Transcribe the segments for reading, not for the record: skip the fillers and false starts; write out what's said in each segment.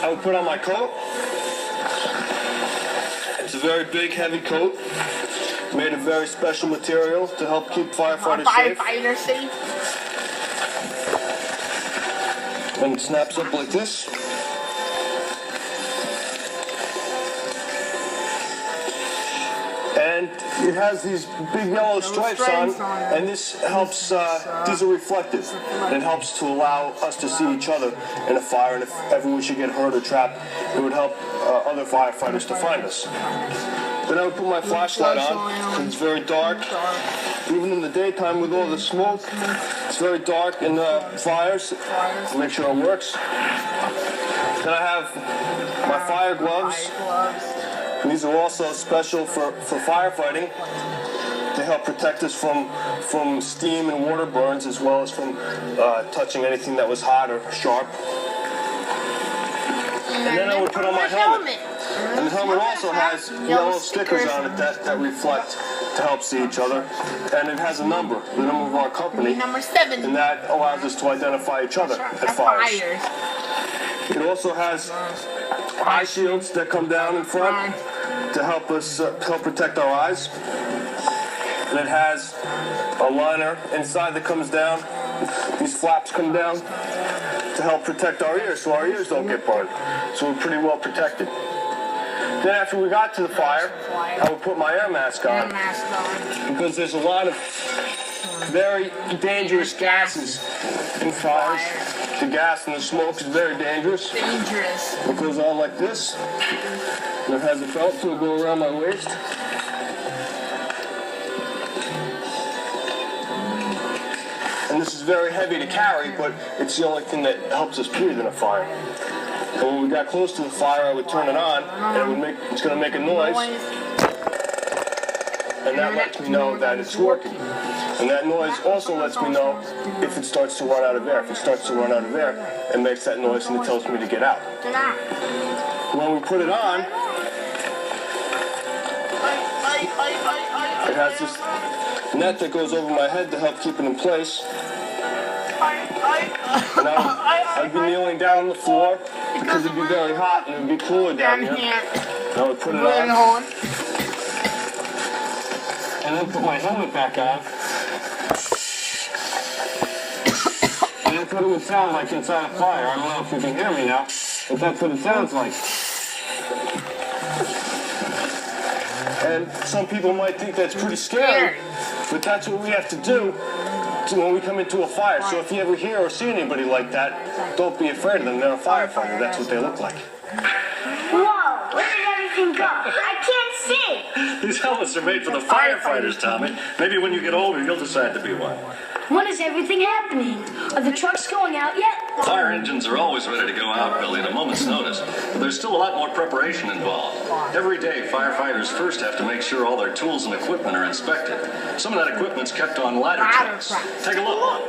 I would put on my coat. It's a very big, heavy coat, made of very special material to help keep firefighters safe. And it snaps up like this. And it has these big yellow stripes on, and this helps, these are reflective. It helps to allow us to see each other in a fire, and if ever we should get hurt or trapped, it would help other firefighters to find us. Then I would put my flashlight on, because it's very dark. Even in the daytime with all the smoke, it's very dark in the fires. Make sure it works. Then I have my fire gloves. And these are also special for firefighting to help protect us from steam and water burns, as well as from touching anything that was hot or sharp. And then I would put on my helmet. And the helmet also has yellow stickers on it that reflect to help see each other. And it has a number, the number of our company. Number 7. And that allows us to identify each other at fires. It also has eye shields that come down in front to help us help protect our eyes. And it has a liner inside that comes down. These flaps come down to help protect our ears so our ears don't get burned. So we're pretty well protected. Then after we got to the fire, I would put my air mask on. Because there's a lot of very dangerous gases in fires. The gas and the smoke is very dangerous. It goes on like this. And it has a belt to go around my waist. And this is very heavy to carry, but it's the only thing that helps us breathe in a fire. And when we got close to the fire, I would turn it on, and it's going to make a noise. And that lets me know that it's working. And that noise also lets me know if it starts to run out of air. If it starts to run out of air, it makes that noise and it tells me to get out. When we put it on, it has this net that goes over my head to help keep it in place. And I'd be kneeling down on the floor because it'd be very hot and it'd be cooler down here. And I would put it on. And then put my helmet back on. And that's what it would sound like inside a fire. I don't know if you can hear me now, but that's what it sounds like. And some people might think that's pretty scary, but that's what we have to do when we come into a fire. So if you ever hear or see anybody like that, don't be afraid of them. They're a firefighter. That's what they look like. Whoa, where did everything go? I can't see. These helmets are made for the firefighters, Tommy. Maybe when you get older, you'll decide to be one. When is everything happening? Are the trucks going out yet? Fire engines are always ready to go out, Billy, at a moment's notice. But there's still a lot more preparation involved. Every day, firefighters first have to make sure all their tools and equipment are inspected. Some of that equipment's kept on ladder trucks. Take a look.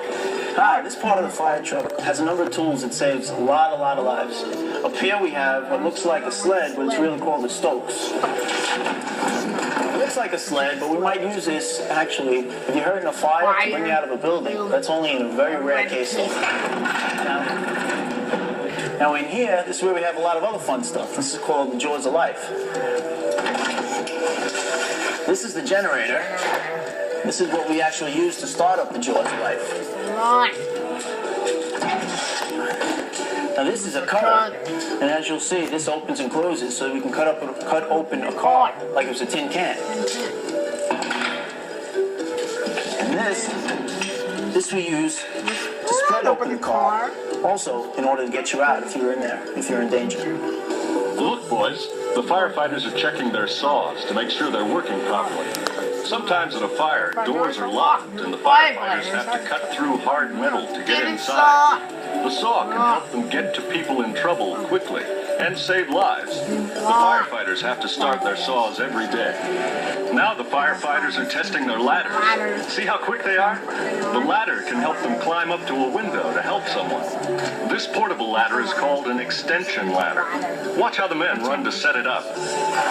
Hi, this part of the fire truck has a number of tools that saves a lot of lives. Up here we have what looks like a sled, but it's really called a Stokes. It looks like a sled, but we might use this, actually, if you're hurt in a fire, to bring you out of a building. That's only in a very rare case. Now in here, this is where we have a lot of other fun stuff. This is called the Jaws of Life. This is the generator. This is what we actually use to start up the Jaws of Life. Now this is a cutter, and as you'll see, this opens and closes, so we can cut open a car like it was a tin can. And this we use to spread open the car, also in order to get you out if you're in there, if you're in danger. Look, boys, the firefighters are checking their saws to make sure they're working properly. Sometimes at a fire, doors are locked, and the firefighters have to cut through hard metal to get inside. The saw can help them get to people in trouble quickly and save lives. The firefighters have to start their saws every day. Now the firefighters are testing their ladders. See how quick they are? The ladder can help them climb up to a window to help someone. This portable ladder is called an extension ladder. Watch how the men run to set it up.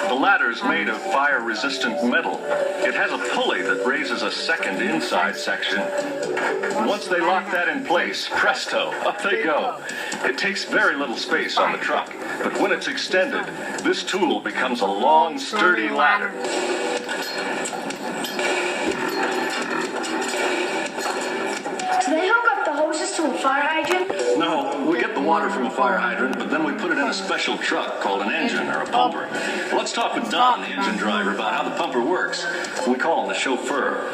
The ladder is made of fire-resistant metal. It has a pulley that raises a second inside section. Once they lock that in place, presto, up they go. It takes very little space on the truck. But when it's extended, this tool becomes a long, sturdy ladder. Do they hook up the hoses to a fire hydrant? No, we get the water from a fire hydrant, but then we put it in a special truck called an engine or a pumper. Well, let's talk with Don, the engine driver, about how the pumper works. We call him the chauffeur.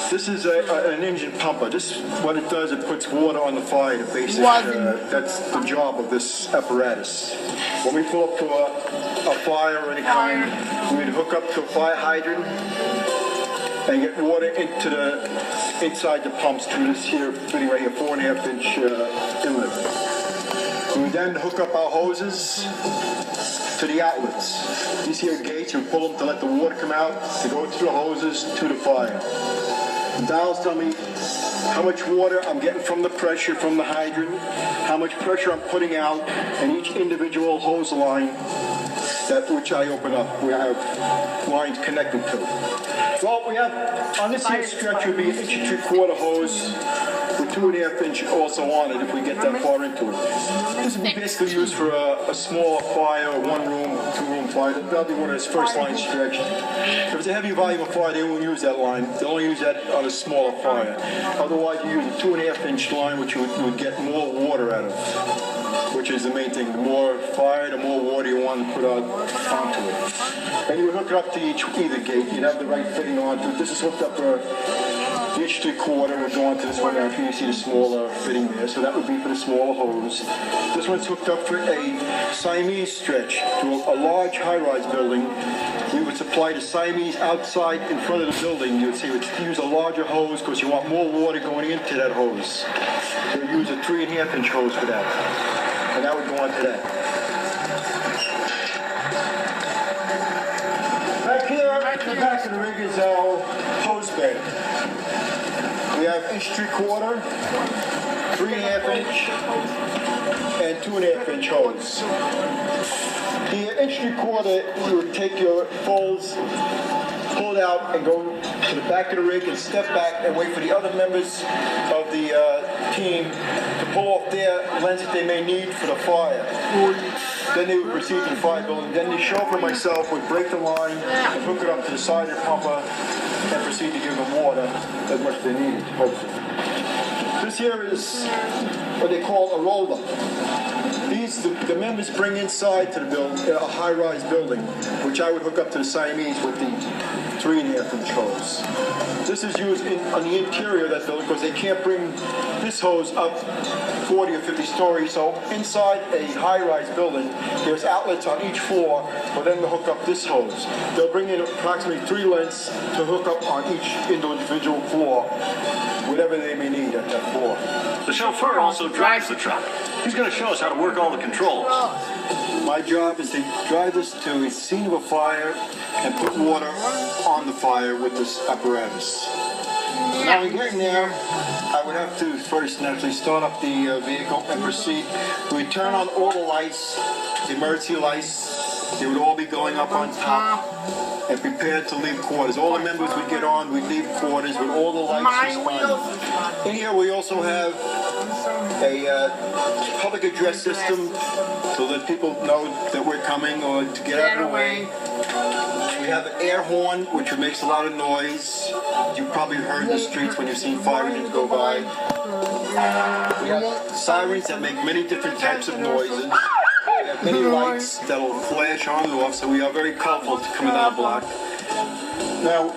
This is an engine pumper. This, what it does, it puts water on the fire. That's the job of this apparatus. When we pull up to a fire or any kind, we'd hook up to a fire hydrant and get water inside the pumps through this here fitting right here, 4.5 inch inlet. We would then hook up our hoses to the outlets. These here gates, we pull them to let the water come out, to go through the hoses to the fire. The dials tell me how much water I'm getting from the pressure from the hydrant, how much pressure I'm putting out, and each individual hose line which I open up, we have lines connected to. Well, we have, on this here stretch would be an 1 3/4 hose with 2.5 inch also on it if we get that far into it. This would be basically used for a small fire, 1 room, 2 room fire. That'll be one of those first line stretch. If it's a heavy volume of fire, they won't use that line. They'll only use that on a smaller fire. Otherwise, you use a 2.5 inch line, which you would get more water out of, which is the main thing. The more fire, the more water you want to put onto it. And you would hook it up to either gate. You'd have the right fitting onto it. This is hooked up for the 1 3/4 would go onto this one. Now, if you see the smaller fitting there, so that would be for the smaller hose. This one's hooked up for a Siamese stretch to a large high-rise building. We would supply the Siamese outside in front of the building. You would see, would use a larger hose because you want more water going into that hose. So you use a 3.5 inch hose for that. And that would go onto that. Back here, at the back of the rig is our hose bed. We have 1 3/4, 3.5 inch, and 2.5 inch hose. The 1 3/4, you would take your poles, pull it out, and go to the back of the rig and step back and wait for the other members of the team to pull off their lens that they may need for the fire. Then they would proceed to the fire building. Then the chauffeur and myself would break the line and hook it up to the side of the pumper and proceed to give them water as much as they needed, hopefully. This here is what they call a roller. The members bring inside to the building, a high-rise building, which I would hook up to the Siamese with the 3.5 inch hose. This is used on the interior of that building because they can't bring this hose up 40 or 50 stories. So inside a high-rise building, there's outlets on each floor for them to hook up this hose. They'll bring in approximately 3 lengths to hook up on each individual floor, whatever they may need at that floor. The chauffeur also drives the truck. He's going to show us how to work all the controls. My job is to drive this to the scene of a fire and put water on the fire with this apparatus. Now, in getting there, I would have to first naturally start up the vehicle and proceed. We turn on all the lights, the emergency lights. They would all be going up on top and prepared to leave quarters. All the members would get on, we'd leave quarters with all the lights responding. In here we also have a public address system so that people know that we're coming or to get out of the way. We have an air horn, which makes a lot of noise. You've probably heard in the streets when you've seen fire engines go by. We have sirens that make many different types of noises. We have many lights that will flash on and off, so we are very colorful to come in our block. Now,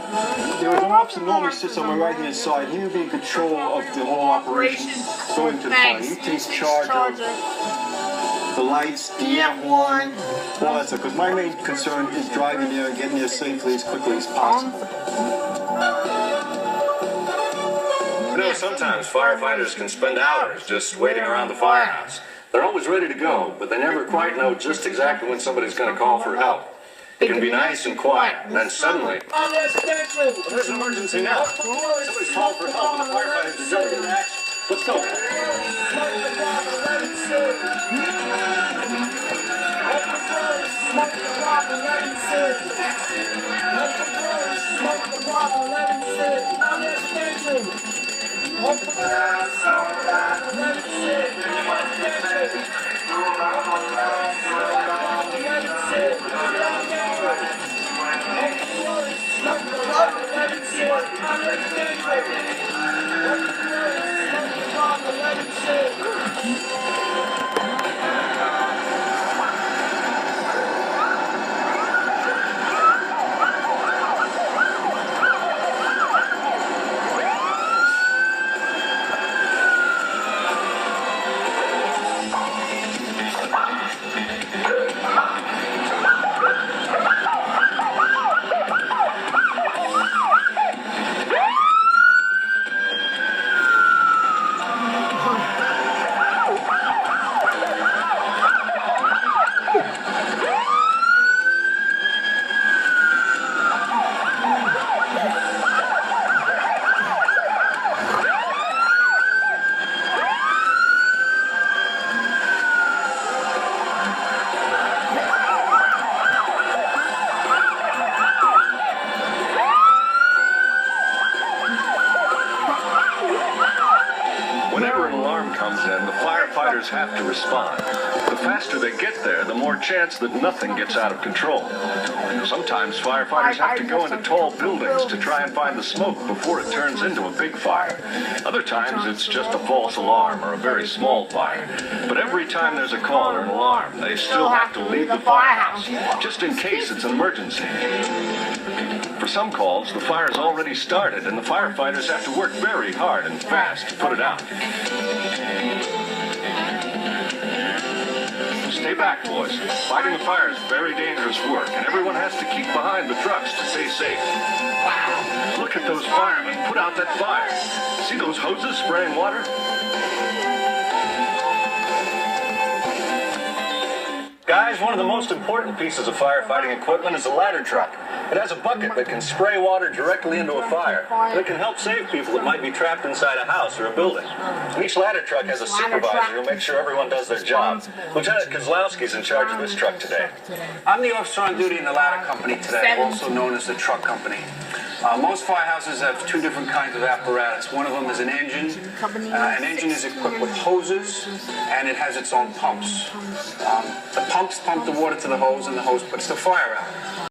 there is an officer normally sits on my right-hand side. He would be in control of the whole operation going to the fire. He takes charge of the lights, the air horn, all that stuff. Because my main concern is driving there and getting there safely as quickly as possible. You know, sometimes firefighters can spend hours just waiting around the firehouse. They're always ready to go, but they never quite know just exactly when somebody's going to call for help. It can be nice and quiet, and then suddenly, there's an emergency now. Somebody's calling for help, and the firefighters are jumping into action. Let's go. Let me see. firefighters have to respond. The faster they get there, the more chance that nothing gets out of control. Sometimes firefighters have to go into tall buildings to try and find the smoke before it turns into a big fire. Other times it's just a false alarm or a very small fire. But every time there's a call or an alarm, they still have to leave the firehouse, just in case it's an emergency. For some calls, the fire's already started, and the firefighters have to work very hard and fast to put it out. Stay back, boys. Fighting a fire is very dangerous work, and everyone has to keep behind the trucks to stay safe. Wow, look at those firemen put out that fire. See those hoses spraying water? Guys, one of the most important pieces of firefighting equipment is a ladder truck. It has a bucket that can spray water directly into a fire. And it can help save people that might be trapped inside a house or a building. And each ladder truck has a supervisor who makes sure everyone does their job. Lieutenant Kozlowski's in charge of this truck today. I'm the officer on duty in the ladder company today, also known as the truck company. Most firehouses have two different kinds of apparatus. One of them is an engine. An engine is equipped with hoses, and it has its own pumps. The pumps pump the water to the hose, and the hose puts the fire out.